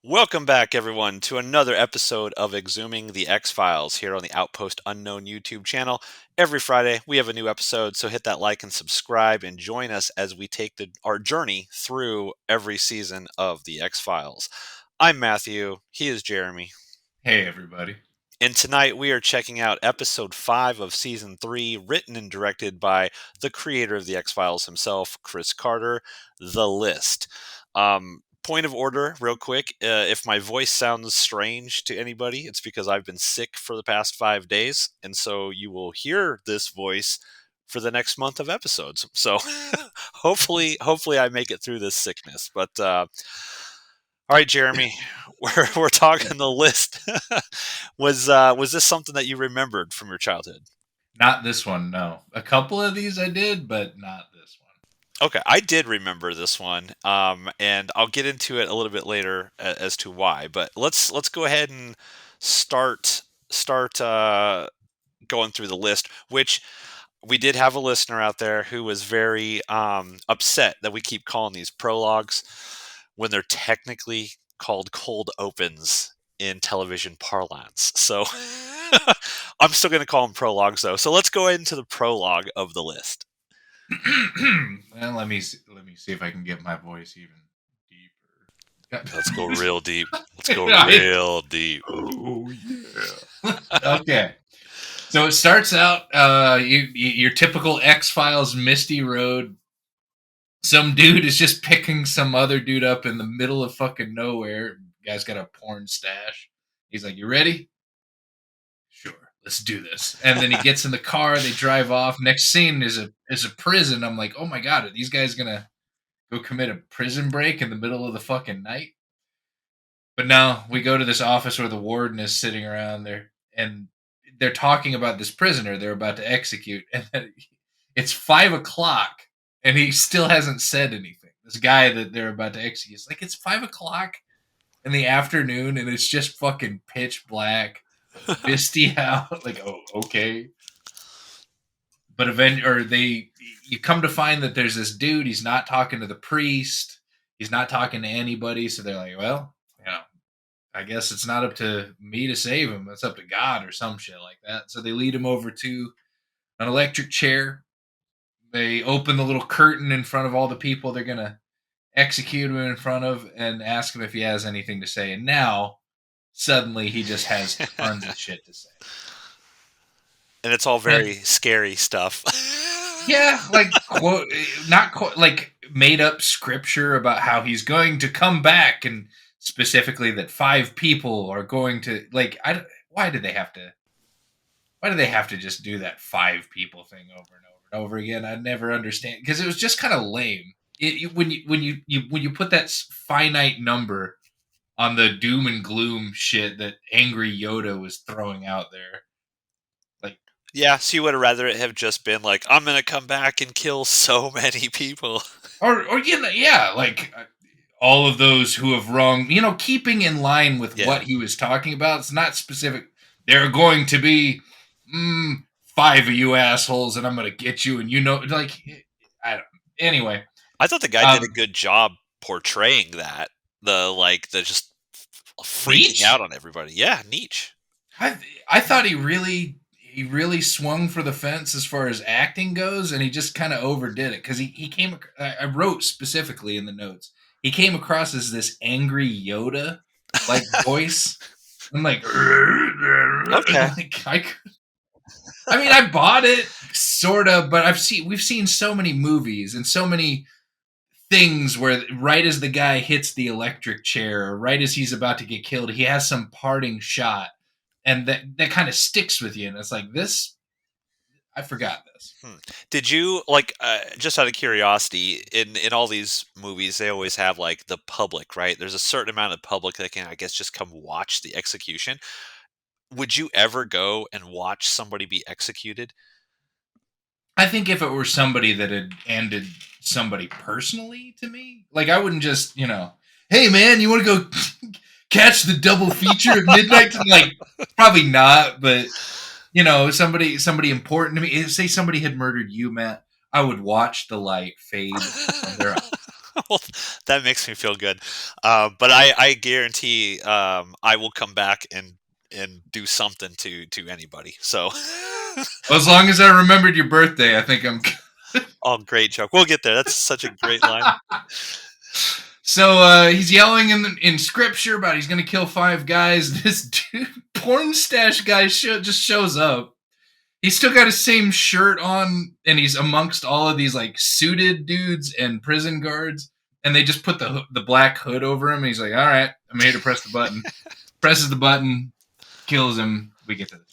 Welcome back, everyone, to another episode of eXhuming the X-Files here on the Outpost Unknown YouTube channel. Every Friday, we have a new episode, so hit that like and subscribe and join us as we take our journey through every season of the X-Files. I'm Matthew. He is Jeremy. Hey, everybody. And tonight we are checking out episode 5 of season 3, written and directed by the creator of the X-Files himself, Chris Carter, The List. Point of order, real quick. If my voice sounds strange to anybody, it's because I've been sick for the past 5 days. And so you will hear this voice for the next month of episodes. So hopefully I make it through this sickness. But all right, Jeremy, we're talking the list. Was this something that you remembered from your childhood? Not this one, no. A couple of these I did, but not this one. Okay, I did remember this one, and I'll get into it a little bit later as to why. But let's go ahead and start going through the list. Which we did have a listener out there who was very upset that we keep calling these prologues when they're technically called cold opens in television parlance. So I'm still going to call them prologues, though. So let's go into the prologue of the list. Well, let me see if I can get my voice even deeper. Let's go real deep. Let's go real deep. Oh yeah. Okay. So it starts out your typical X-Files Misty Road. Some dude is just picking some other dude up in the middle of fucking nowhere. Guy's got a porn stash. He's like, "You ready?" Sure, let's do this. And then he gets in the car, they drive off. Next scene is a prison. I'm like, oh my god, are these guys gonna go commit a prison break in the middle of the fucking night? But no, we go to this office where the warden is sitting around there, and they're talking about this prisoner they're about to execute, and it's 5 o'clock, and he still hasn't said anything. This guy that they're about to execute, it's like it's 5 o'clock in the afternoon, and it's just fucking pitch black, misty out. Like, oh, okay. But you come to find that there's this dude. He's not talking to the priest. He's not talking to anybody. So they're like, well, I guess it's not up to me to save him. It's up to God or some shit like that. So they lead him over to an electric chair. They open the little curtain in front of all the people they're gonna execute him in front of, and ask him if he has anything to say. And now, suddenly, he just has tons of shit to say. And it's all And very scary stuff. yeah, like quote, not quote, like made up scripture about how he's going to come back, and specifically that 5 people are going to like. Why do they have to? Why do they have to just do that 5 people thing over and over and over again? I never understand, because it was just kind of lame. When you put that finite number on the doom and gloom shit that angry Yoda was throwing out there, like, Yeah, so you would have rather it have just been like, I'm going to come back and kill so many people. or yeah, like all of those who have wronged, keeping in line with Yeah. what he was talking about. It's not specific. There are going to be 5 of you assholes, and I'm going to get you, and like, I don't. Anyway, I thought the guy did a good job portraying that. The just freaking Beach. out on everybody. Yeah, Nietzsche. I thought he really swung for the fence as far as acting goes, and he just kind of overdid it, because he came. I wrote specifically in the notes, he came across as this angry Yoda like voice. I'm like, Okay. like I mean, I bought it sort of, but we've seen so many movies and so many things where right as the guy hits the electric chair, or right as he's about to get killed, he has some parting shot, and that kind of sticks with you, and it's like, this, I forgot this. Hmm. Did you like just out of curiosity, in all these movies they always have like the public, right? There's a certain amount of public that can, I guess, just come watch the execution. Would you ever go and watch somebody be executed? I think if it were somebody that had ended somebody personally to me, like, I wouldn't just, hey man, you want to go catch the double feature at midnight? Like, probably not, but somebody important to me. Say somebody had murdered you, Matt. I would watch the light fade from their eyes. Well, that makes me feel good. But I guarantee I will come back and do something to anybody. So, Well, as long as I remembered your birthday, I think I'm. oh, great joke. We'll get there. That's such a great line. So he's yelling in scripture about he's gonna kill 5 guys. This dude, porn stash guy just shows up. He's still got his same shirt on, and he's amongst all of these like suited dudes and prison guards, and they just put the black hood over him. And he's like, "All right, I'm here to press the button." Presses the button, kills him. We get to this.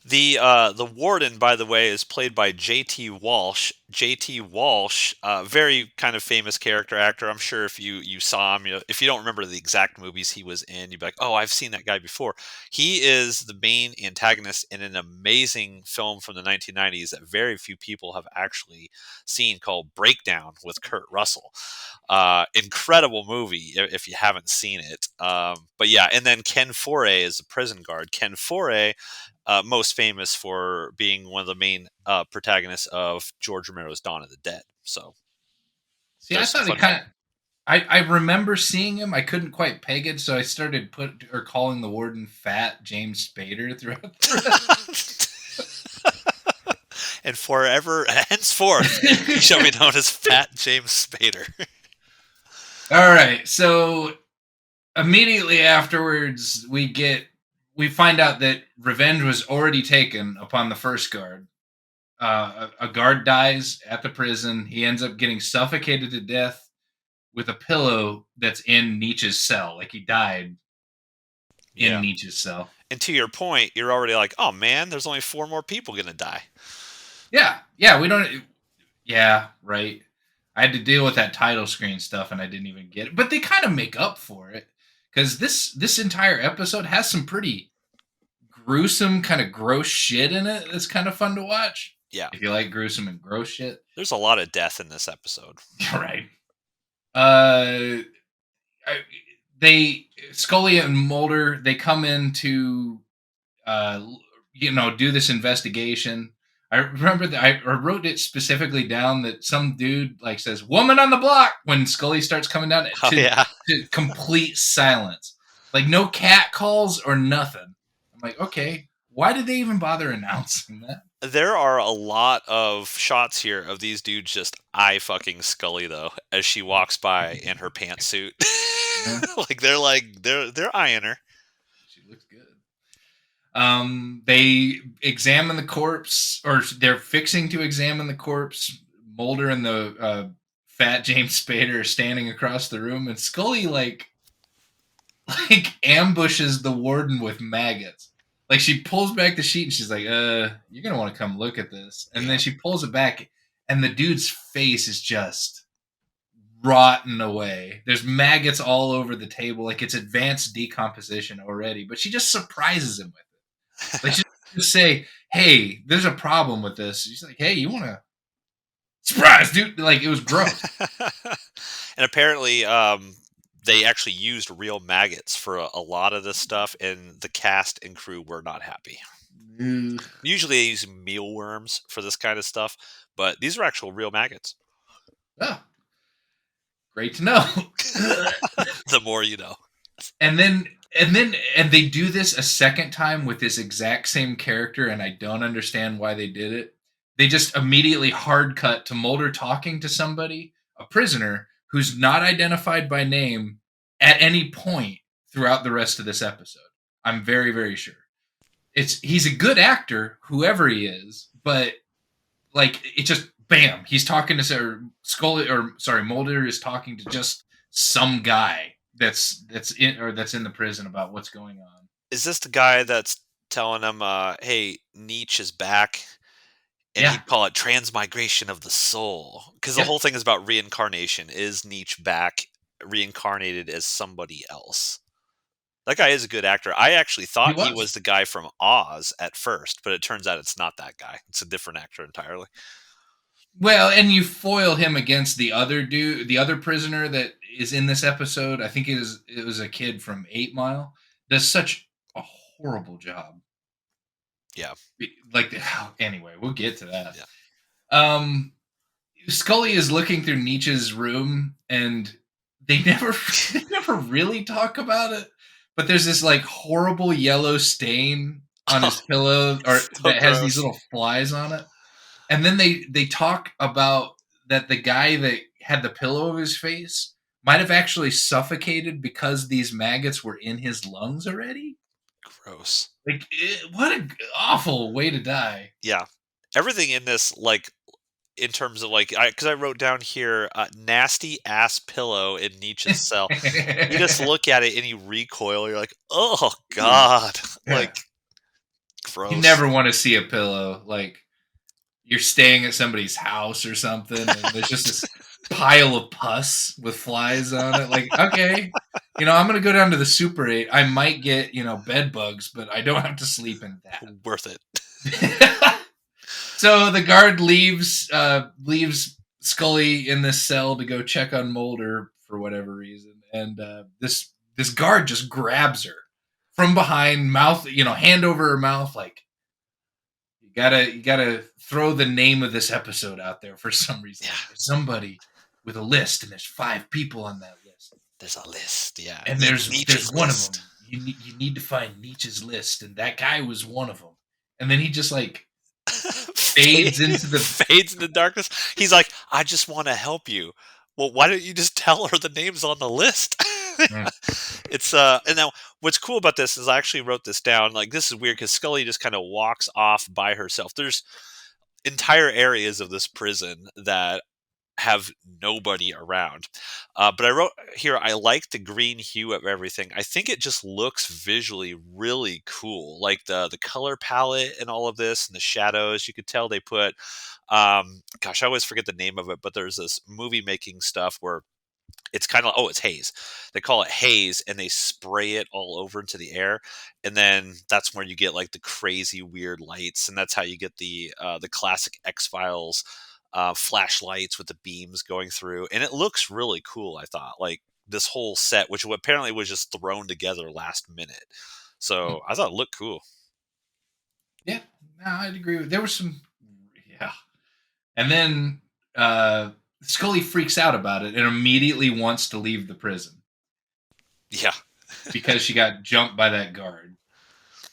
The warden, by the way, is played by J.T. Walsh. J.T. Walsh, very kind of famous character actor. I'm sure if you saw him, if you don't remember the exact movies he was in, you'd be like, "Oh, I've seen that guy before." He is the main antagonist in an amazing film from the 1990s that very few people have actually seen, called Breakdown with Kurt Russell. Incredible movie if you haven't seen it. But yeah, and then Ken Foray is the prison guard. Ken Foray, most famous for being one of the main protagonists of George Romero's Dawn of the Dead. So See, I there's some thought he fun. kind of. I remember seeing him. I couldn't quite peg it, so I started calling the warden Fat James Spader throughout the And forever, henceforth, he shall be known as Fat James Spader. All right, so immediately afterwards, we find out that revenge was already taken upon the first guard. A guard dies at the prison. He ends up getting suffocated to death with a pillow that's in Nietzsche's cell. Like he died in Yeah. Nietzsche's cell. And to your point, you're already like, oh man, there's only 4 more people gonna die. Yeah, yeah, we don't. Yeah, right. I had to deal with that title screen stuff, and I didn't even get it. But they kind of make up for it because this entire episode has some pretty gruesome, kind of gross shit in it. That's kind of fun to watch Yeah. if you like gruesome and gross shit. There's a lot of death in this episode. Right. Uh, I, they Scully and Mulder they come in to uh, do this investigation. I remember that I wrote it specifically down that some dude like says "woman on the block" when Scully starts coming down Oh yeah. to complete silence, like no cat calls or nothing. I'm like, okay, why did they even bother announcing that? There are a lot of shots here of these dudes just eye fucking Scully though as she walks by in her pantsuit. Yeah, They're eyeing her. she looks good. They examine the corpse, or they're fixing to examine the corpse. Mulder and the fat James Spader are standing across the room, and Scully like ambushes the warden with maggots. Like she pulls back the sheet and she's like, you're gonna want to come look at this. And then Yeah. she pulls it back, and the dude's face is just rotten away. There's maggots all over the table, like it's advanced decomposition already. But she just surprises him with it. Like she doesn't just say, "Hey, there's a problem with this." She's like, "Hey, you want to surprise, dude?" Like it was gross. And apparently, they actually used real maggots for a lot of this stuff, and the cast and crew were not happy. Ugh. Usually, they use mealworms for this kind of stuff, but these are actual real maggots. Oh, great to know. The more you know. and then and they do this a second time with this exact same character, and I don't understand why they did it. They just immediately hard cut to Mulder talking to somebody, a prisoner who's not identified by name at any point throughout the rest of this episode. I'm very, very sure. He's a good actor, whoever he is, but like it just bam, he's talking to Scully, or sorry, Mulder is talking to just some guy that's in the prison about what's going on. Is this the guy that's telling him, "Hey, Nietzsche is back," and Yeah. he'd call it transmigration of the soul? Because the Yep. whole thing is about reincarnation. Is Nietzsche back, reincarnated as somebody else? That guy is a good actor. I actually He thought he was. was the guy from Oz at first, but it turns out it's not that guy. It's a different actor entirely. Well, and you foil him against the other dude, the other prisoner that is in this episode. I think it was a kid from 8 Mile. Does such a horrible job. Yeah, Like anyway, we'll get to that. yeah. Um Scully is looking through Nietzsche's room, and they never they never really talk about it. But there's this like horrible yellow stain on his Oh, pillow, or it's so that has these gross. little flies on it. And then they talk about that the guy that had the pillow over his face might have actually suffocated because these maggots were in his lungs already. Gross. Like, what a awful way to die. Yeah. Everything in this, like, in terms of like, because I wrote down here, nasty ass pillow in Nietzsche's cell. You just look at it and you recoil. You're like, oh God, like Yeah. You gross. never want to see a pillow like you're staying at somebody's house or something, and there's just this pile of pus with flies on it. Like, okay, I'm gonna go down to the Super 8. I might get bed bugs, but I don't have to sleep in Worth it. that. So the guard leaves Scully in this cell to go check on Mulder for whatever reason, and this guard just grabs her from behind, mouth, hand over her mouth, like you gotta throw the name of this episode out there for some reason. Yeah. Like, there's somebody with a list, and there's 5 people on that list, There's a list. Yeah. and there's Nietzsche's one of list. them. You need to find Nietzsche's list, and that guy was one of them. And then he just like fades into the Fades into darkness. He's like, I just want to help you. Well, why don't you just tell her the names on the list? Mm. It's and now what's cool about this is I actually wrote this down. Like this is weird because Scully just kind of walks off by herself. There's entire areas of this prison that have nobody around. But I wrote here, I like the green hue of everything. I think it just looks visually really cool. Like the color palette and all of this and the shadows. You could tell they put gosh, I always forget the name of it, but there's this movie making stuff where it's kind of, oh, it's haze. They call it haze, and they spray it all over into the air, and then that's where you get like the crazy weird lights, and that's how you get the classic X Files flashlights with the beams going through, and it looks really cool. I thought like this whole set, which apparently was just thrown together last minute, so I thought it looked cool. Yeah, no, I'd agree with. There was some, yeah, and then Scully freaks out about it and immediately wants to leave the prison Yeah, because she got jumped by that guard.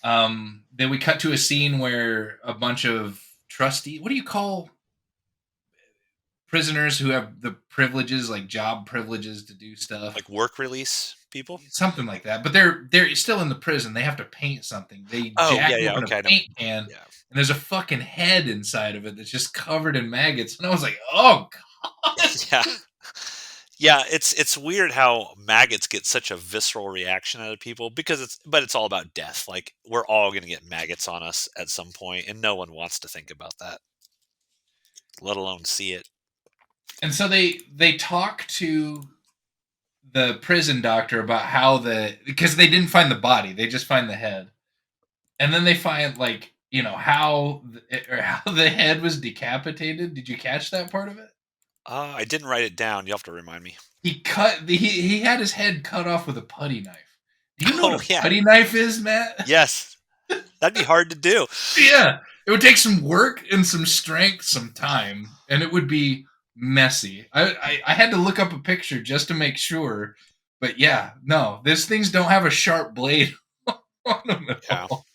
Then we cut to a scene where a bunch of trustee. What do you call prisoners who have the privileges, like job privileges to do stuff? like work release people. Something like that. But they're still in the prison. They have to paint something. They Oh jack yeah, yeah, open a okay, I know. paint can, and Yeah, there's a fucking head inside of it that's just covered in maggots. And I was like, oh god. yeah. Yeah, it's weird how maggots get such a visceral reaction out of people because it's all about death. Like we're all going to get maggots on us at some point, and no one wants to think about that, let alone see it. And so they talk to the prison doctor about how because they didn't find the body, they just find the head. And then they find like, how the head was decapitated. Did you catch that part of it? I didn't write it down. You will have to remind me. He had his head cut off with a putty knife. Do you know what Oh a yeah, putty knife is, Matt? yes, that'd be hard to do. Yeah. It would take some work and some strength, some time, and it would be messy. I had to look up a picture just to make sure. But yeah, no, these things don't have a sharp blade on them at Yeah, all.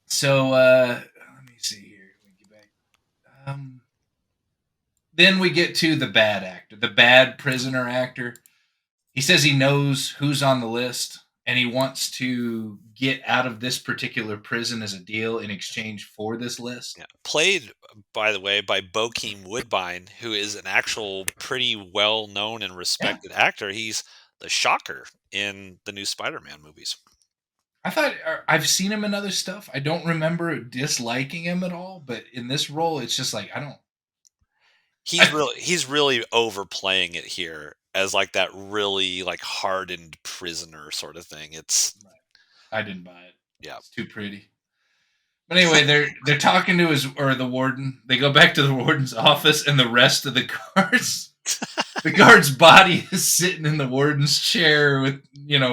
So let me see here. Let me get back. Then we get to the bad actor, the bad prisoner actor. He says he knows who's on the list, and he wants to get out of this particular prison as a deal in exchange for this list. yeah. Played, by the way, by Bokeem Woodbine, who is an actual pretty well known and Yeah. respected actor. He's the Shocker in the new Spider-Man movies. I thought I've seen him in other stuff. I don't remember disliking him at all, but in this role, it's just like I don't. He's really overplaying it here as like that really like hardened prisoner sort of thing. It's I didn't buy it. yeah. It's too pretty. But anyway, they're talking to the warden. They go back to the warden's office, and the rest of the guards, the guard's body is sitting in the warden's chair with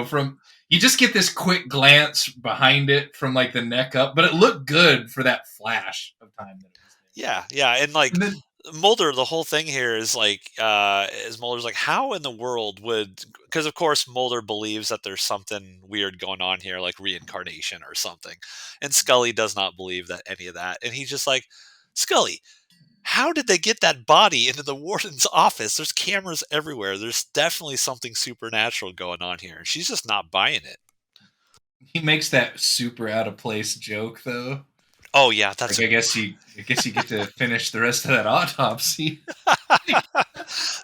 from. You just get this quick glance behind it from like the neck up, but it looked good for that flash of time that it was there. Yeah, yeah, and like And then Mulder, the whole thing here is Mulder's like, how in the world would, because of course Mulder believes that there's something weird going on here, like reincarnation or something. And Scully does not believe that any of that. And he's just like, Scully, how did they get that body into the warden's office? There's cameras everywhere. There's definitely something supernatural going on here. And she's just not buying it. He makes that super out of place joke though. Oh yeah, Like that's I guess you get to finish the rest of that autopsy.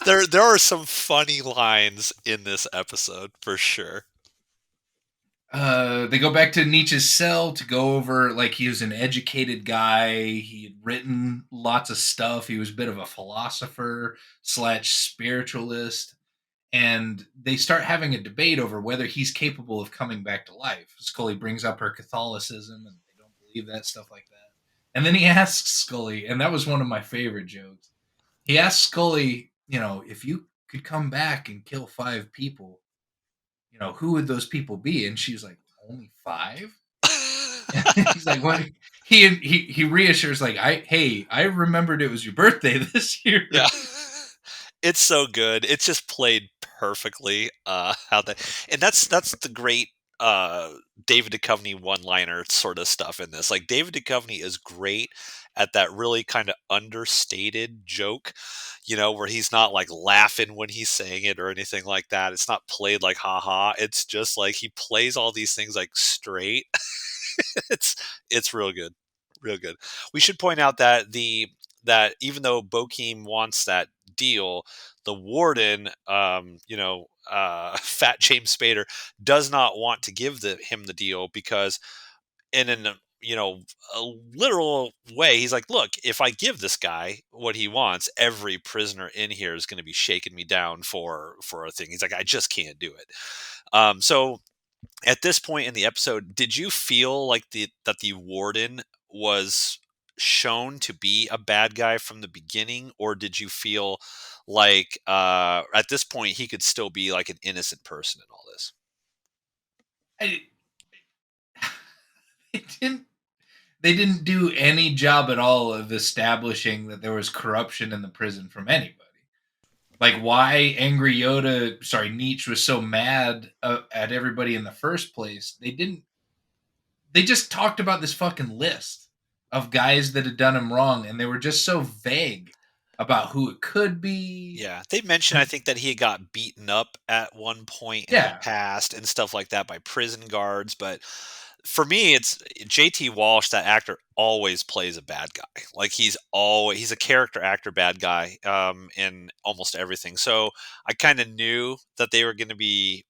there are some funny lines in this episode for sure. They go back to Nietzsche's cell to go over, like, he was an educated guy. He had written lots of stuff. He was a bit of a philosopher slash spiritualist. And they start having a debate over whether he's capable of coming back to life. Scully brings up her Catholicism, and they don't believe that, stuff like that. And then he asks Scully, and that was one of my favorite jokes. He asks Scully, if you could come back and kill 5 people, who would those people be? And she's like, only 5? He's like, what? He reassures, like, I remembered it was your birthday this year. Yeah. It's so good. It's just played perfectly. How that, and that's the great David Duchovny one-liner sort of stuff in this. Like David Duchovny is great at that really kind of understated joke, where he's not like laughing when he's saying it or anything like that. It's not played like haha. It's just like he plays all these things like straight. it's it's real good, real good. We should point out that even though Bokeem wants that deal, the warden, Fat James Spader, does not want to give him the deal because, in an a literal way, he's like, look, if I give this guy what he wants, every prisoner in here is going to be shaking me down for a thing. He's like, I just can't do it. So at this point in the episode, did you feel like that the warden was shown to be a bad guy from the beginning, or did you feel like at this point he could still be like an innocent person in all this? I, they didn't they didn't do any job at all of establishing that there was corruption in the prison from anybody. Like, why Angry Yoda, sorry, Nietzsche was so mad at everybody in the first place. They just talked about this fucking list of guys that had done him wrong, and they were just so vague about who it could be. Yeah, they mentioned, I think, that he got beaten up at one point in the Yeah. past and stuff like that by prison guards. But for me, it's JT Walsh. That actor always plays a bad guy. Like he's a character actor, bad guy, in almost everything. So I kind of knew that they were going to be,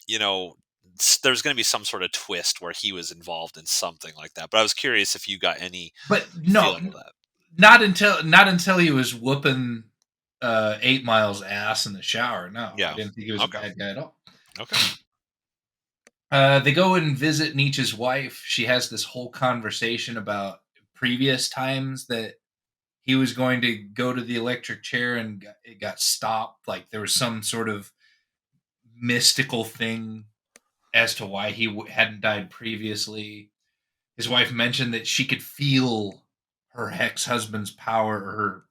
there's going to be some sort of twist where he was involved in something like that. But I was curious if you got any But no, feeling of that. not until he was whooping 8 Mile's ass in the shower. No, I Yeah. didn't think he was a Okay. bad guy at all. Okay. They go and visit Nietzsche's wife. She has this whole conversation about previous times that he was going to go to the electric chair and it got stopped. Like there was some sort of mystical thing as to why he hadn't died previously. His wife mentioned that she could feel her ex-husband's power, or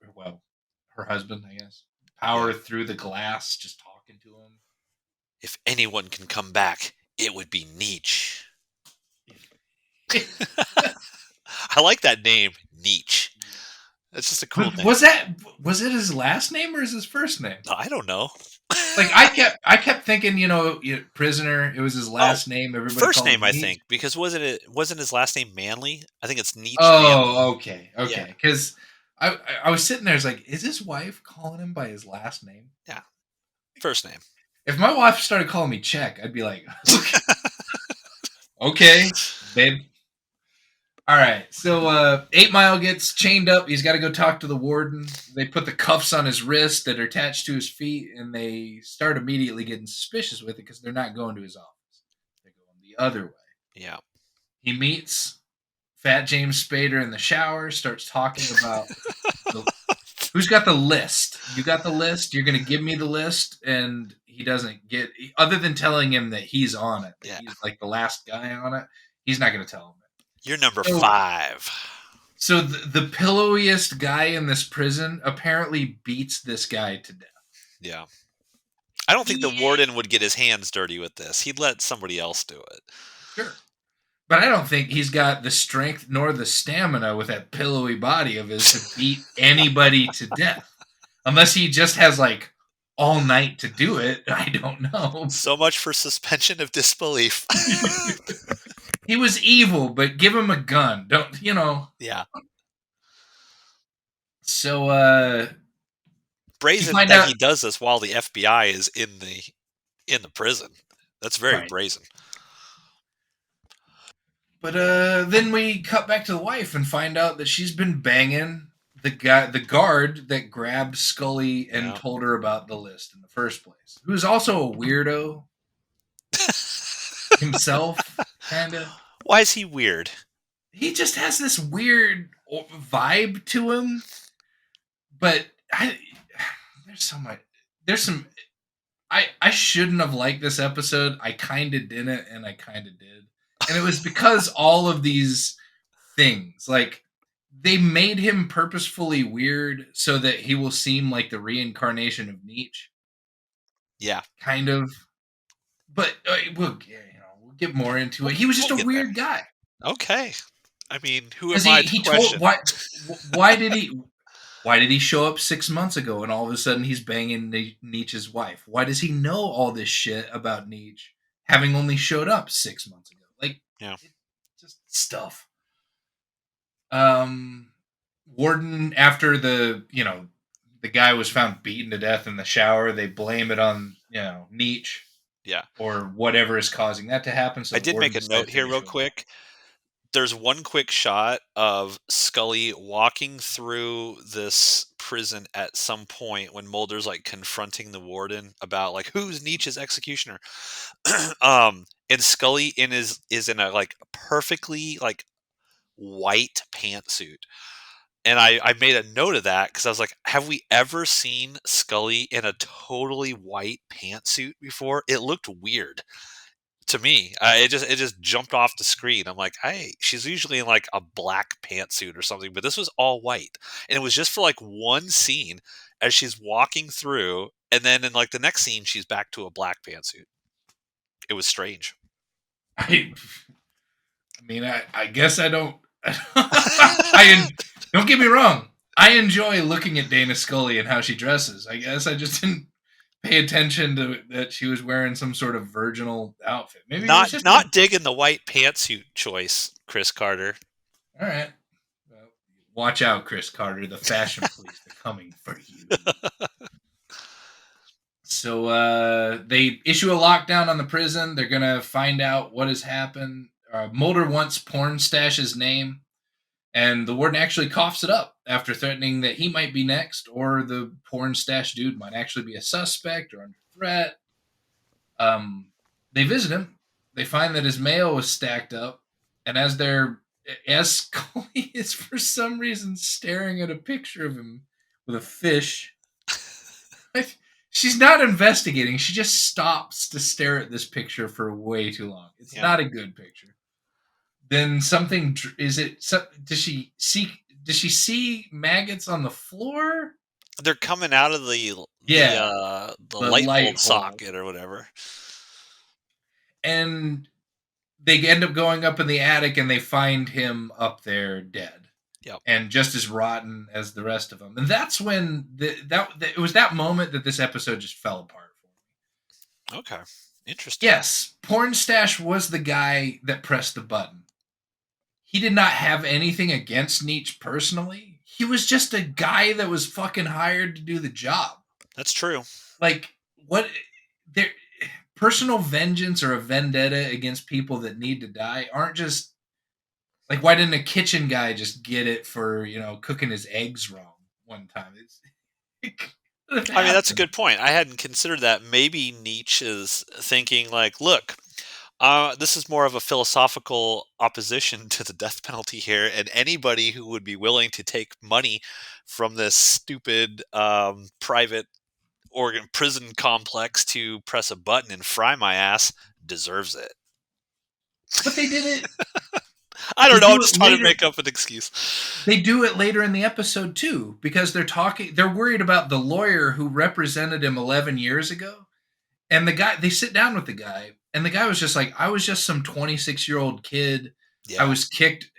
her husband, I guess, Yeah. power through the glass, just talking to him. If anyone can come back, it would be Nietzsche. I like that name, Nietzsche. That's just a cool name. Was it his last name or is his first name? I don't know. Like I kept thinking, prisoner. It was his Oh, last name. Everybody first called him name, I Nietzsche. think, because wasn't his last name Manley? I think it's Nietzsche Manley. Oh, okay, Yeah, okay. Because I was sitting there, I was like, is his wife calling him by his last name? yeah. First name. If my wife started calling me Czech, I'd be like, okay, babe. All right. So 8 Mile gets chained up. He's got to go talk to the warden. They put the cuffs on his wrist that are attached to his feet, and they start immediately getting suspicious with it because they're not going to his office. They're going the other way. Yeah. He meets Fat James Spader in the shower, starts talking about who's got the list. You got the list. You're going to give me the list, and he doesn't get. Other than telling him that he's on it, that Yeah. he's like the last guy on it. He's not going to tell him it. You're number So 5. So the pillowiest guy in this prison apparently beats this guy to death. Yeah. I don't think the He, warden would get his hands dirty with this. He'd let somebody else do it. sure. But I don't think he's got the strength nor the stamina with that pillowy body of his to beat anybody to death. Unless he just has like all night to do it. I don't know. So much for suspension of disbelief. He was evil, but give him a gun. Don't, you know. Yeah. So you Brazen find that out he does this while the FBI is in the prison. That's very right. brazen. But then we cut back to the wife and find out that she's been banging the guard that grabbed Scully and Yeah. told her about the list in the first place. Who's also a weirdo himself, kind of. Why is he weird? He just has this weird vibe to him. But there's so much. There's some. I shouldn't have liked this episode. I kind of didn't, and I kind of did. And it was because all of these things, like they made him purposefully weird so that he will seem like the reincarnation of Nietzsche, Yeah. kind of. But we'll get more into it. He was just We'll a get there. weird guy. Okay. I mean, who Because am I to he told question? why did he show up 6 months ago and all of a sudden he's banging Nietzsche's wife? Why does he know all this shit about Nietzsche, having only showed up 6 months ago? Like, Yeah. just stuff. Warden, after the guy was found beaten to death in the shower, they blame it on Nietzsche Yeah. or whatever is causing that to happen. So I the did make warden a note decides to here real issue a law. quick. There's one quick shot of Scully walking through this prison at some point when Mulder's like confronting the warden about like who's Nietzsche's executioner. And Scully is in a like perfectly like white pantsuit. And I made a note of that because I was like, have we ever seen Scully in a totally white pantsuit before? It looked weird to me. It just jumped off the screen. I'm like, hey, she's usually in like a black pantsuit or something, but this was all white, and it was just for like one scene as she's walking through, and then in like the next scene, she's back to a black pantsuit. It was strange. I mean, I guess I don't. Don't get me wrong. I enjoy looking at Dana Scully and how she dresses. I guess I just didn't pay attention to that she was wearing some sort of virginal outfit. Maybe it was not just not digging the white pantsuit choice, Chris Carter. all right. Well, watch out, Chris Carter. The fashion police are coming for you. So they issue a lockdown on the prison. They're gonna find out what has happened. Mulder wants Pornstash's name, and the warden actually coughs it up after threatening that he might be next, or the Pornstash dude might actually be a suspect or under threat. They visit him. They find that his mail was stacked up, and as Scully is for some reason staring at a picture of him with a fish. She's not investigating. She just stops to stare at this picture for way too long. It's Yeah, not a good picture. Then something is it? Does she see maggots on the floor? they're coming out of Yeah, the the light light bulb hole, socket or whatever. and they end up going up in the attic and they find him up there dead Yep. and just as rotten as the rest of them. And that's when it was that moment that this episode just fell apart for me. Okay. Interesting. Yes, Pornstash was the guy that pressed the button. He did not have anything against Nietzsche personally. He was just a guy that was fucking hired to do the job. That's true. Like, what? There, personal vengeance or a vendetta against people that need to die aren't just like, why didn't a kitchen guy just get it for cooking his eggs wrong one time? It could have I mean, that's a happened. good point. I hadn't considered that. Maybe Nietzsche is thinking, like, look, this is more of a philosophical opposition to the death penalty here, and anybody who would be willing to take money from this stupid private organ prison complex to press a button and fry my ass deserves it. But they did it. I don't They know. I'm do it just trying to later. make up an excuse. They do it later in the episode too because they're worried about the lawyer who represented him 11 years ago. And the guy, they sit down with the guy, and the guy was just like, I was just some 26-year-old kid. I Yeah. was kicked,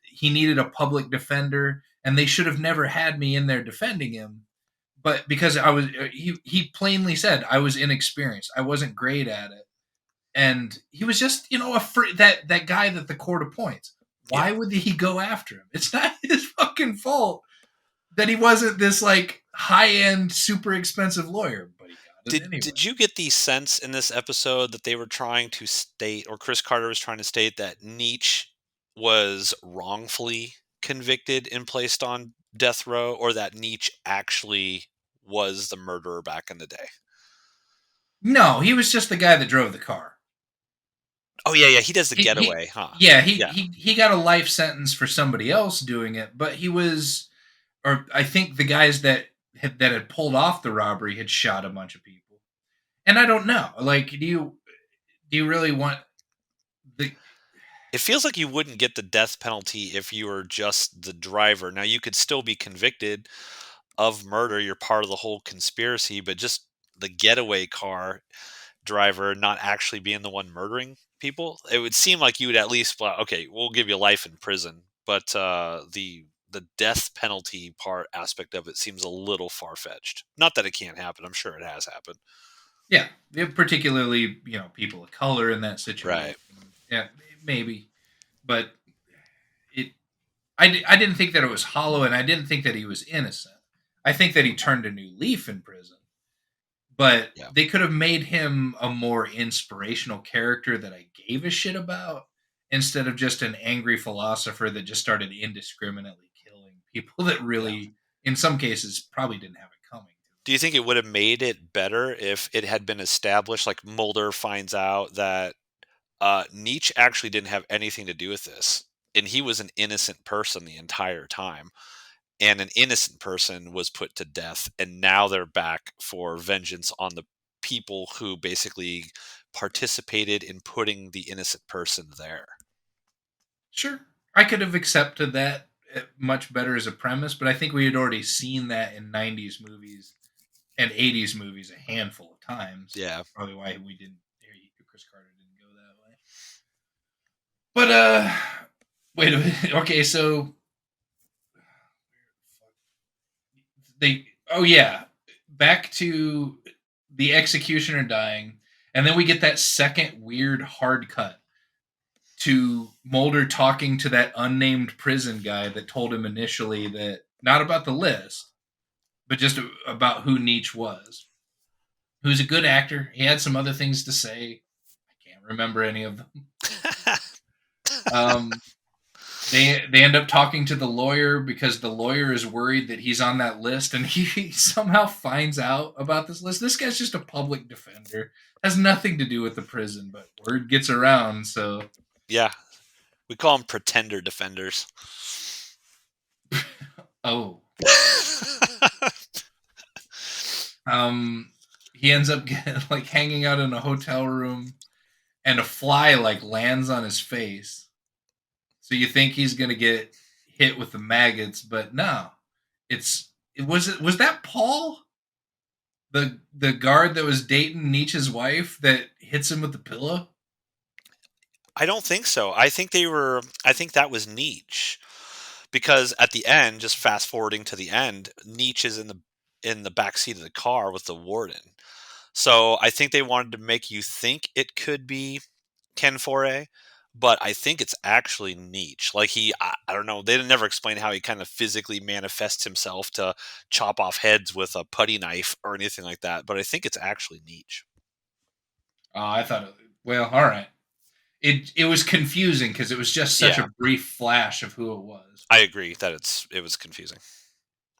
he needed a public defender, and they should have never had me in there defending him. But because he plainly said I was inexperienced, I wasn't great at it, and he was just, that guy that the court appoints. Yeah. Why would he go after him? It's not his fucking fault that he wasn't this like high end, super expensive lawyer, but he got it anyway. Did you get the sense in this episode that they were trying to state, or Chris Carter was trying to state, that Nietzsche was wrongfully convicted and placed on death row, or that Nietzsche actually was the murderer back in the day? No, he was just the guy that drove the car. Oh yeah, yeah, he does the He getaway, huh? yeah, he Yeah, he he got a life sentence for somebody else doing it, but he was, or I think the guys that had pulled off the robbery had shot a bunch of people. And I don't know. Like, do you really want the it feels like you wouldn't get the death penalty if you were just the driver. Now you could still be convicted of murder. You're part of the whole conspiracy, but just the getaway car driver not actually being the one murdering people, it would seem like you would at least, well, okay, we'll give you life in prison. But the death penalty part aspect of it seems a little far fetched. Not that it can't happen. I'm sure it has happened. yeah, particularly, people of color in that Right. situation. Yeah, maybe. But it I didn't think that it was hollow, and I didn't think that he was innocent. I think that he turned a new leaf in prison. But Yeah. they could have made him a more inspirational character that I gave a shit about instead of just an angry philosopher that just started indiscriminately killing people that Yeah. really, in some cases, probably didn't have it coming to Do you think it would have made it better if it had been established, like Mulder finds out that Nietzsche actually didn't have anything to do with this, and he was an innocent person the entire time, and an innocent person was put to death, and now they're back for vengeance on the people who basically participated in putting the innocent person there. Sure, I could have accepted that much better as a premise, but I think we had already seen that in 90s movies and 80s movies a handful of times. Yeah. Probably why we didn't, Chris Carter didn't go that way. But, wait a minute. Okay, so oh yeah, back to the executioner dying, and then we get that second weird hard cut to Mulder talking to that unnamed prison guy that told him initially that not about the list, but just about who Nietzsche was. Who's a good actor. He had some other things to say. I can't remember any of them. Um, they end up talking to the lawyer because the lawyer is worried that he's on that list, and he somehow finds out about this list. This guy's just a public defender, has nothing to do with the prison, but word gets around. So Yeah. We call them pretender defenders. oh, um, he ends up like hanging out in a hotel room, and a fly like lands on his face. So you think he's gonna get hit with the maggots, but no, was that Paul, the guard that was dating Nietzsche's wife, that hits him with the pillow? I don't think so. I think that was Nietzsche. Because at the end, just fast forwarding to the end, Nietzsche is in the back seat of the car with the warden. So I think they wanted to make you think it could be Ken Foray, but I think it's actually Nietzsche. Like I don't know. They didn't never explain how he kind of physically manifests himself to chop off heads with a putty knife or anything like that. But I think it's actually Nietzsche. Oh, I thought, well, all right. It was confusing because it was just such Yeah, a brief flash of who it was. I agree that it was confusing.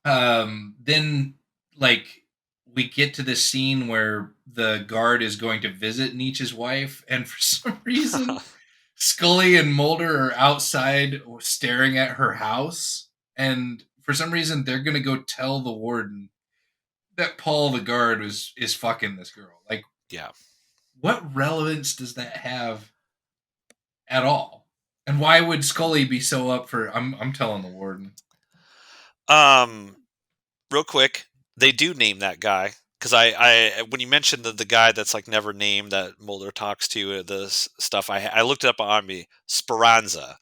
Then like we get to this scene where the guard is going to visit Nietzsche's wife, and for some reason Scully and Mulder are outside staring at her house, and for some reason they're gonna go tell the warden that Paul the guard is fucking this girl. Like, Yeah. what relevance does that have at all? And why would Scully be so up for? I'm telling the warden. Um, real quick, they do name that guy because I when you mentioned the guy that's like never named that Mulder talks to this stuff, I looked it up on me Speranza.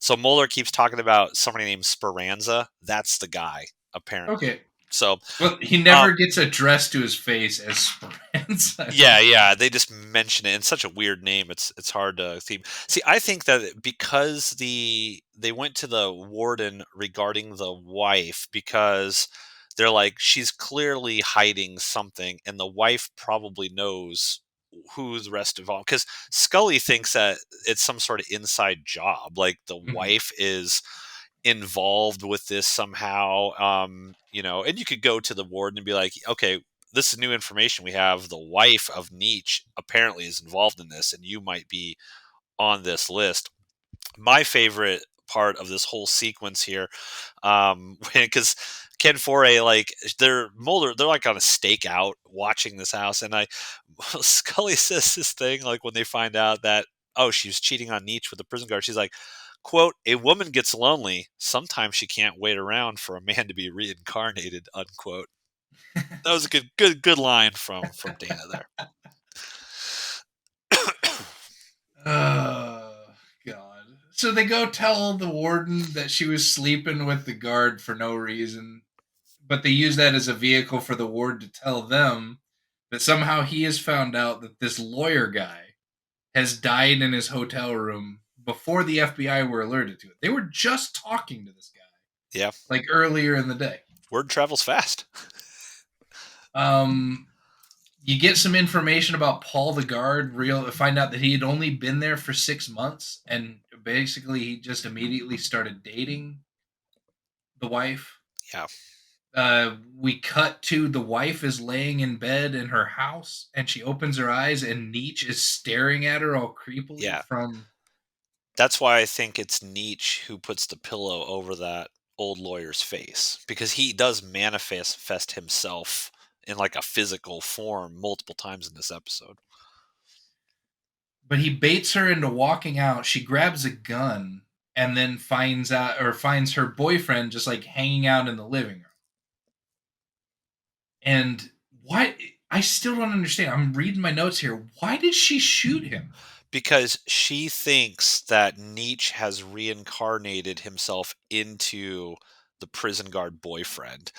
So Mulder keeps talking about somebody named Speranza. That's the guy apparently. Okay. So Well, he um, never gets addressed to his face as Speranza. I yeah, don't. yeah, they just mention it. It's such a weird name. It's hard to see. I think that because they went to the warden regarding the wife because they're like she's clearly hiding something, and the wife probably knows who the rest of all. Because Scully thinks that it's some sort of inside job, like the Mhm. wife is involved with this somehow. And you could go to the warden and be like, okay, this is new information we have. The wife of Nietzsche apparently is involved in this, and you might be on this list. My favorite part of this whole sequence here, because Ken Foray, like they're Mulder, they're like on a stakeout watching this house, and Scully says this thing like when they find out that she was cheating on Nietzsche with the prison guard. She's like, "quote A woman gets lonely. Sometimes she can't wait around for a man to be reincarnated." Unquote. That was a good line from Dana there. Oh God. So they go tell the warden that she was sleeping with the guard for no reason, but they use that as a vehicle for the ward to tell them that somehow he has found out that this lawyer guy has died in his hotel room before the FBI were alerted to it. They were just talking to this guy Yeah, like earlier in the day. word travels fast. Um, you get some information about Paul the guard. Real find out that he had only been there for 6 months, and basically he just immediately started dating the wife. Yeah, We cut to the wife is laying in bed in her house, and she opens her eyes, and Nietzsche is staring at her all creepily yeah. from. That's why I think it's Nietzsche who puts the pillow over that old lawyer's face because he does manifest himself in like a physical form multiple times in this episode. But he baits her into walking out. She grabs a gun and then finds her boyfriend just like hanging out in the living room. And why I still don't understand. I'm reading my notes here. Why did she shoot him? Because she thinks that Nietzsche has reincarnated himself into the prison guard boyfriend.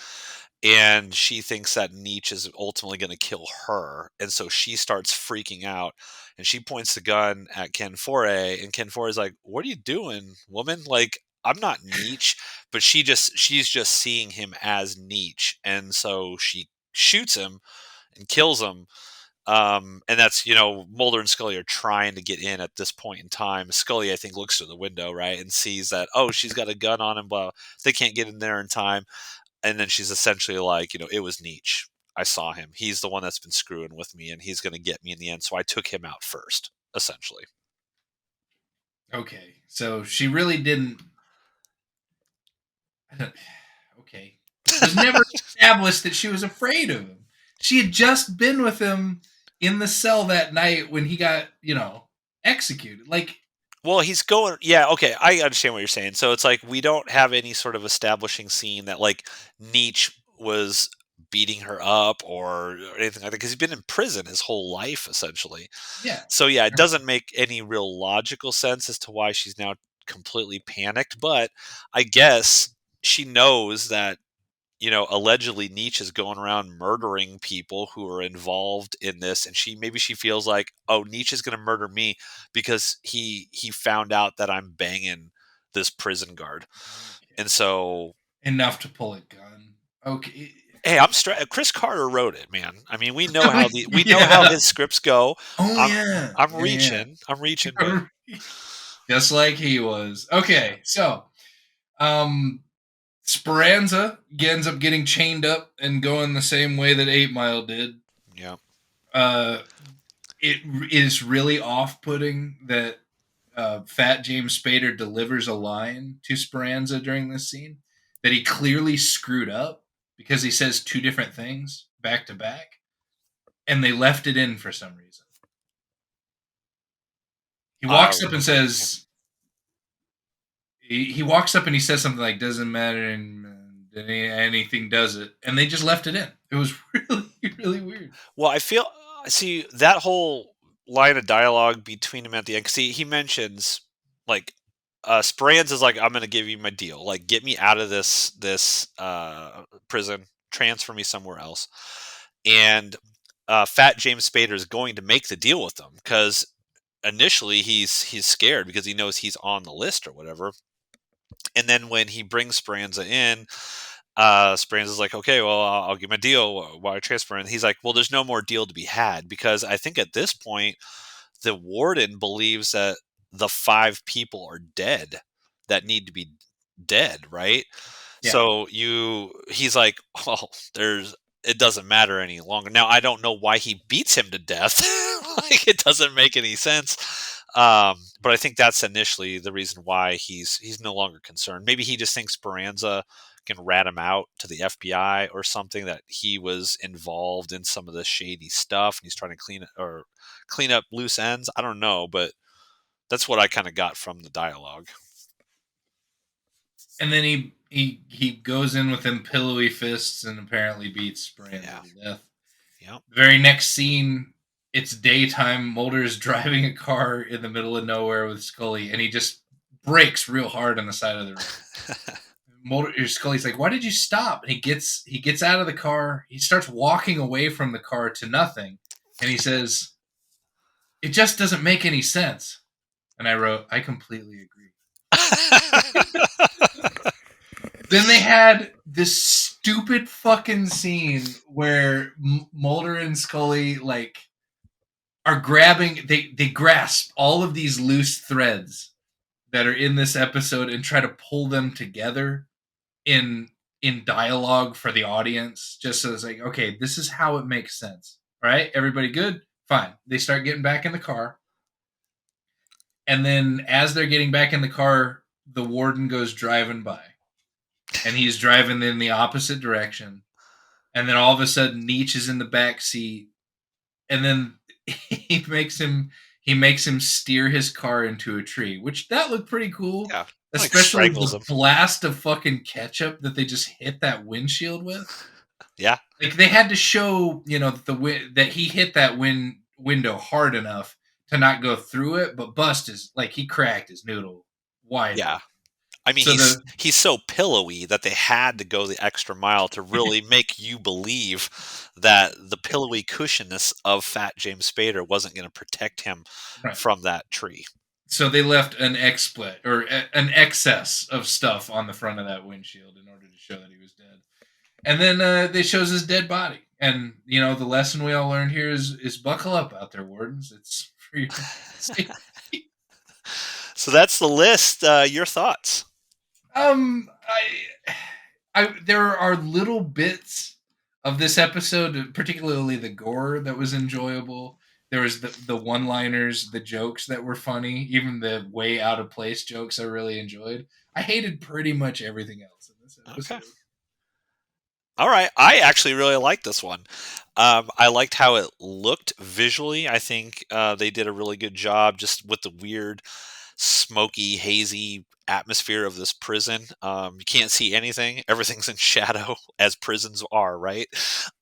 And she thinks that Nietzsche is ultimately going to kill her. And so she starts freaking out and she points the gun at Ken Foray. And Ken Foray's like, "What are you doing, woman? Like, I'm not Nietzsche." But she's just seeing him as Nietzsche. And so she shoots him and kills him. And that's, Mulder and Scully are trying to get in at this point in time. Scully, I think, looks through the window, right, and sees that, she's got a gun on him, but they can't get in there in time. And then she's essentially like, it was Nietzsche. I saw him. He's the one that's been screwing with me, and he's going to get me in the end. So I took him out first, essentially. Okay, so she really didn't. Okay, it was never established that she was afraid of him. She had just been with him in the cell that night when he got, executed. Like, Well, he's going. Yeah, okay, I understand what you're saying. So it's like we don't have any sort of establishing scene that like Nietzsche was beating her up or anything like that because he's been in prison his whole life essentially. yeah, So yeah, it doesn't make any real logical sense as to why she's now completely panicked. But I guess she knows that allegedly Nietzsche is going around murdering people who are involved in this, and maybe she feels like, oh, Nietzsche's going to murder me because he found out that I'm banging this prison guard, and okay, so enough to pull a gun. Okay, hey, Chris Carter wrote it, man. I mean, we know how yeah. his scripts go. Oh I'm yeah, I'm yeah, reaching, but yeah. Just like he was. yeah, Okay, so um, Speranza ends up getting chained up and going the same way that 8 Mile did. yeah. Uh, it is really off-putting that Fat James Spader delivers a line to Speranza during this scene that he clearly screwed up because he says two different things back to back, and they left it in for some reason. He Uh, walks up and says, he walks up and he says something like, "Doesn't matter," and anything does it, and they just left it in. It was really really weird. Well, I feel see that whole line of dialogue between him at the end. 'Cause he mentions like Speranza is like, "I'm going to give you my deal. Like, get me out of this prison, transfer me somewhere else." And Fat James Spader is going to make the deal with them because initially he's scared because he knows he's on the list or whatever. And then when he brings Speranza in, Speranza's like, okay, well, I'll give him a deal while I transfer. And he's like, well, there's no more deal to be had because I think at this point, the warden believes that the 5 people are dead that need to be dead, right? Yeah. So he's like, well, it doesn't matter any longer. Now I don't know why he beats him to death. Like it doesn't make any sense. But I think that's initially the reason why he's no longer concerned. Maybe he just thinks Speranza can rat him out to the FBI or something that he was involved in some of the shady stuff and he's trying to clean up loose ends. I don't know, but that's what I kind of got from the dialogue. And then he goes in with them pillowy fists and apparently beats Speranza Yeah. to death. Yep. The very next scene, it's daytime. Mulder's driving a car in the middle of nowhere with Scully, and he just brakes real hard on the side of the road. Scully's like, "Why did you stop?" And he gets out of the car. He starts walking away from the car to nothing, and he says, "It just doesn't make any sense." And I wrote, "I completely agree." Then they had this stupid fucking scene where Mulder and Scully like are grabbing. They grasp all of these loose threads that are in this episode and try to pull them together in dialogue for the audience, just so it's like, okay, this is how it makes sense. All right, everybody good? Fine. They start getting back in the car. And then as they're getting back in the car, the warden goes driving by. And he's driving in the opposite direction. And then all of a sudden Nietzsche is in the back seat. And then he makes him steer his car into a tree, which that looked pretty cool. Yeah. Like Especially strangles the him. blast of fucking ketchup that they just hit that windshield with. Yeah. Like they had to show, that he hit that window hard enough to not go through it, but bust his like he cracked his noodle wide Yeah. open. I mean, So he's so pillowy that they had to go the extra mile to really make you believe that the pillowy cushionness of Fat James Spader wasn't going to protect him right. from that tree. So they left an XSplit or an excess of stuff on the front of that windshield in order to show that he was dead. And then they shows his dead body. And the lesson we all learned here is buckle up out there, wardens. It's for your safety. So that's the list. Your thoughts? There are little bits of this episode, particularly the gore, that was enjoyable. There was the one-liners, the jokes that were funny, even the way out of place jokes I really enjoyed. I hated pretty much everything else in this episode. Okay. All right. I actually really liked this one. I liked how it looked visually. I think they did a really good job just with the weird, smoky, hazy atmosphere of this prison. You can't see anything. Everything's in shadow, as prisons are, right?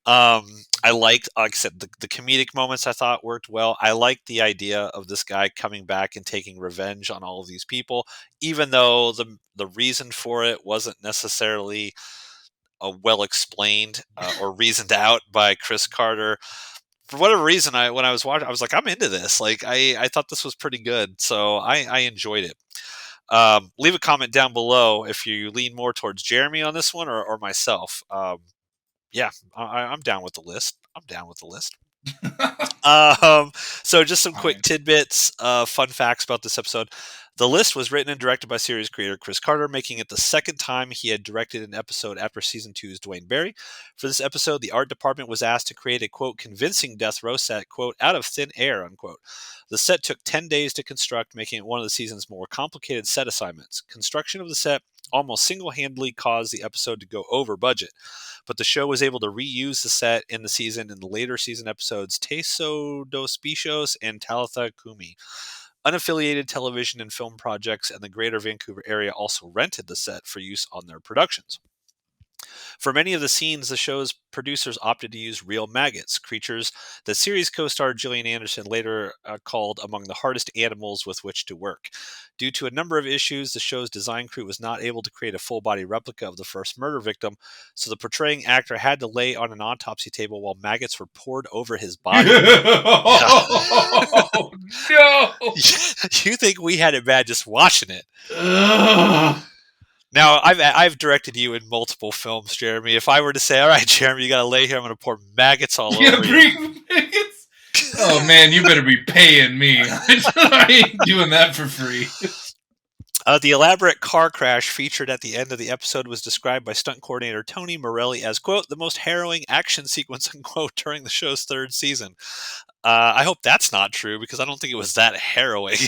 I liked, like I said, the comedic moments I thought worked well. I liked the idea of this guy coming back and taking revenge on all of these people, even though the reason for it wasn't necessarily well explained or reasoned out by Chris Carter. For whatever reason, when I was watching, I was like, I'm into this. Like, I thought this was pretty good, so I enjoyed it. Leave a comment down below if you lean more towards Jeremy on this one or myself. Yeah, I'm down with the list. I'm down with the list. So just some quick Fine. tidbits, fun facts about this episode. The list was written and directed by series creator Chris Carter, making it the second time he had directed an episode after season two's Dwayne Barry. For this episode, the art department was asked to create a, quote, convincing death row set, quote, out of thin air, unquote. The set took 10 days to construct, making it one of the season's more complicated set assignments. Construction of the set almost single-handedly caused the episode to go over budget, but the show was able to reuse the set in the season in the later season episodes Teso dos Bichos and Talitha Kumi. Unaffiliated television and film projects and the greater Vancouver area also rented the set for use on their productions. For many of the scenes, the show's producers opted to use real maggots, creatures that series co star Gillian Anderson later called among the hardest animals with which to work. Due to a number of issues, the show's design crew was not able to create a full body replica of the first murder victim, so the portraying actor had to lay on an autopsy table while maggots were poured over his body. Yeah. Oh, no. You think we had it bad just watching it? Ugh. Now, I've directed you in multiple films, Jeremy. If I were to say, "All right, Jeremy, you got to lay here. I'm going to pour maggots all over you." Oh man, you better be paying me. I ain't doing that for free. The elaborate car crash featured at the end of the episode was described by stunt coordinator Tony Morelli as, quote, the most harrowing action sequence, unquote, during the show's third season. I hope that's not true because I don't think it was that harrowing.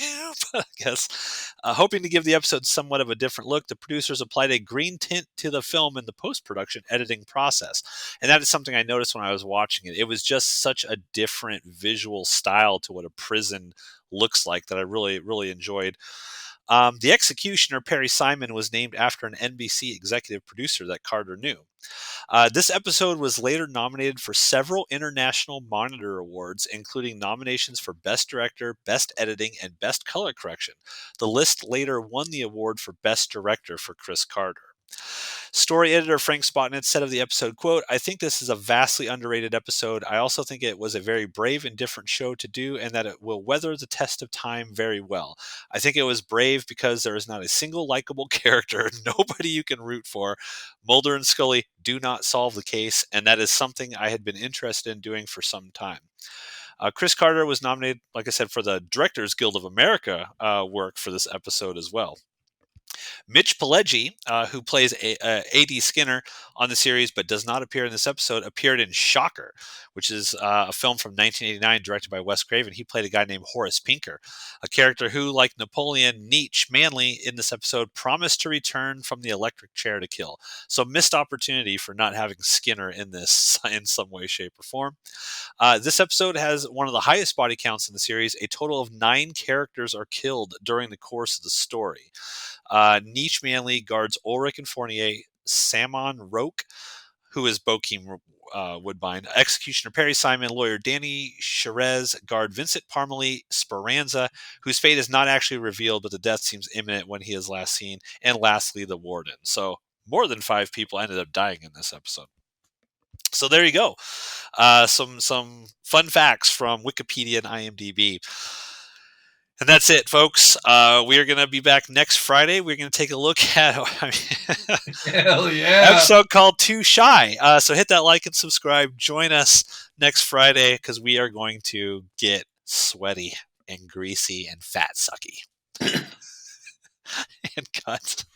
But I guess, hoping to give the episode somewhat of a different look, the producers applied a green tint to the film in the post-production editing process. And that is something I noticed when I was watching it. It was just such a different visual style to what a prison looks like that I really, really enjoyed. The executioner, Perry Simon, was named after an NBC executive producer that Carter knew. This episode was later nominated for several International Monitor Awards, including nominations for Best Director, Best Editing, and Best Color Correction. The list later won the award for Best Director for Chris Carter. Story editor Frank Spotnitz said of the episode, quote, I think this is a vastly underrated episode. I also think it was a very brave and different show to do and that it will weather the test of time very well. I think it was brave because there is not a single likable character, nobody you can root for. Mulder and Scully do not solve the case, and that is something I had been interested in doing for some time. Chris Carter was nominated, like I said, for the Directors Guild of America work for this episode as well. Mitch Pileggi, who plays A.D. Skinner on the series but does not appear in this episode, appeared in Shocker, which is a film from 1989 directed by Wes Craven. He played a guy named Horace Pinker, a character who, like Napoleon Nietzsche Manley in this episode, promised to return from the electric chair to kill. So missed opportunity for not having Skinner in this in some way, shape, or form. This episode has one of the highest body counts in the series. A total of 9 characters are killed during the course of the story. Nietzsche Manley guards Ulrich and Fournier, Samon Roque, who is Bokeem Woodbine, executioner Perry Simon, lawyer Danny Cherez guard Vincent Parmalee Speranza, whose fate is not actually revealed, but the death seems imminent when he is last seen, and lastly, the warden. So more than 5 people ended up dying in this episode. So there you go. Some fun facts from Wikipedia and IMDb. And that's it, folks. We are going to be back next Friday. We're going to take a look at Hell yeah. episode called Too Shy. So hit that like and subscribe. Join us next Friday because we are going to get sweaty and greasy and fat sucky. And cut.